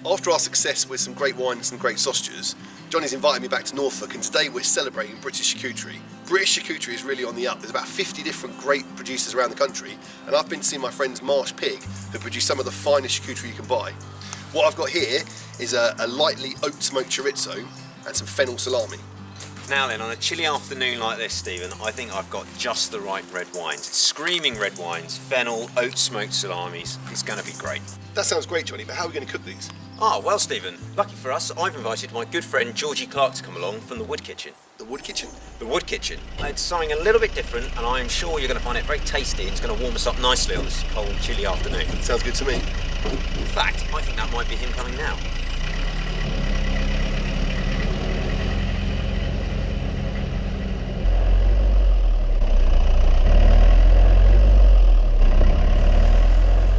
After our success with some great wine and some great sausages, Johnny's invited me back to Norfolk, and today we're celebrating British charcuterie. British charcuterie is really on the up. There's about 50 different great producers around the country, and I've been to see my friends Marsh Pig, who produce some of the finest charcuterie you can buy. What I've got here is a lightly oat smoked chorizo and some fennel salami. Now then, on a chilly afternoon like this, Stephen, I think I've got just the right red wines. Screaming red wines, fennel, oat smoked salamis. It's going to be great. That sounds great, Johnny, but how are we going to cook these? Ah, well, Stephen, lucky for us, I've invited my good friend Georgie Clark to come along from the Wood Kitchen. The Wood Kitchen? The Wood Kitchen. It's something a little bit different, and I'm sure you're going to find it very tasty. It's going to warm us up nicely on this cold, chilly afternoon. Sounds good to me. In fact, I think that might be him coming now.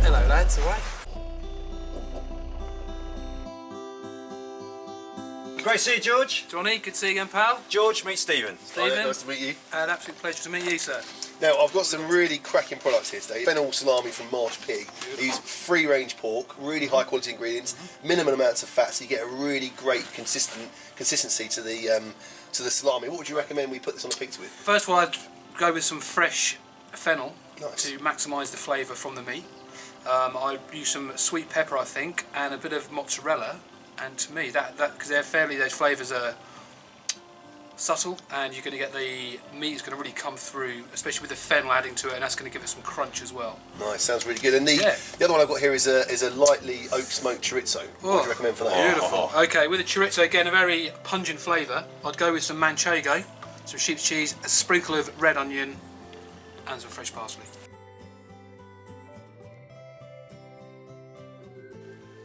Hello lads, alright? Great to see you, George. Johnny, good to see you again, pal. George, meet Stephen. Stephen. Nice to meet you. An absolute pleasure to meet you, sir. Now, I've got some really cracking products here today. Fennel salami from Marsh Pig. These free-range pork, really high-quality ingredients, minimal amounts of fat, so you get a really great consistency to the salami. What would you recommend we put this on the pizza with? First of all, I'd go with some fresh fennel Nice. to maximise the flavour from the meat. I'd use some sweet pepper, I think, and a bit of mozzarella. And to me, because those flavours are subtle, and you're going to get the meat is going to really come through, especially with the fennel adding to it, and that's going to give it some crunch as well. Nice, sounds really good. And the other one I've got here is a lightly oak smoked chorizo. What would you recommend for that? Beautiful. Okay, with the chorizo, again, a very pungent flavour. I'd go with some manchego, some sheep's cheese, a sprinkle of red onion, and some fresh parsley.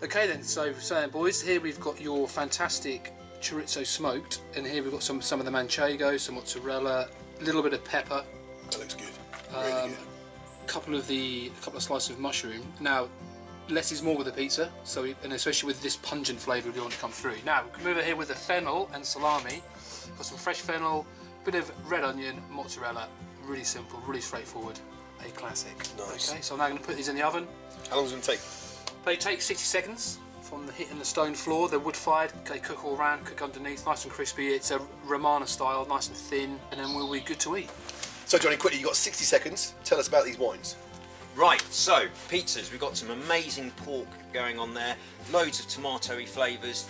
Okay then, so boys, here we've got your fantastic chorizo smoked, and here we've got some of the manchego, some mozzarella, a little bit of pepper. That looks good. Really good. A couple of slices of mushroom. Now, less is more with the pizza, and especially with this pungent flavour we want to come through. Now, we come over here with the fennel and salami. Got some fresh fennel, bit of red onion, mozzarella. Really simple, really straightforward. A classic. Nice. Okay, so I'm now going to put these in the oven. How long is it going to take? They take 60 seconds from the hitting the stone floor. They're wood fired, they cook all round, cook underneath, nice and crispy. It's a Romana style, nice and thin, and then we'll be good to eat. So Johnny, quickly, you've got 60 seconds. Tell us about these wines. Right, so pizzas, we've got some amazing pork going on there, loads of tomatoey flavours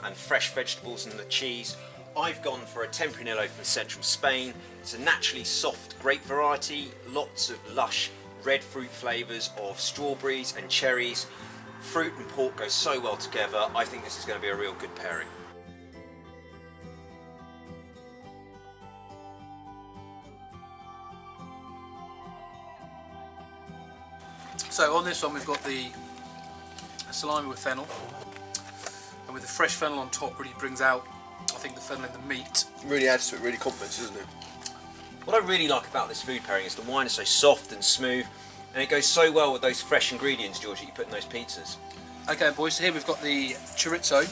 and fresh vegetables and the cheese. I've gone for a Tempranillo from central Spain. It's a naturally soft grape variety, lots of lush red fruit flavours of strawberries and cherries. Fruit and pork go so well together. I think this is going to be a real good pairing. So on this one we've got the salami with fennel, and with the fresh fennel on top really brings out, I think, the fennel in the meat. It really adds to it, really complements, doesn't it? What I really like about this food pairing is the wine is so soft and smooth, and it goes so well with those fresh ingredients, George, that you put in those pizzas. Okay boys, so here we've got the chorizo,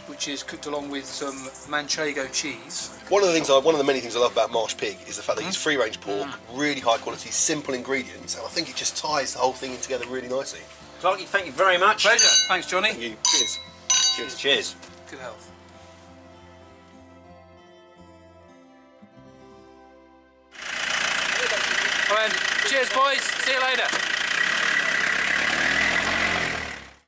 which is cooked along with some manchego cheese. One of the many things I love about Marsh Pig is the fact that it's free-range pork, really high quality, simple ingredients, and I think it just ties the whole thing in together really nicely. Clarky, thank you very much. Pleasure. Thanks, Johnny. Thank you. Cheers. Cheers. Cheers. Good health. All right, cheers boys, see you later.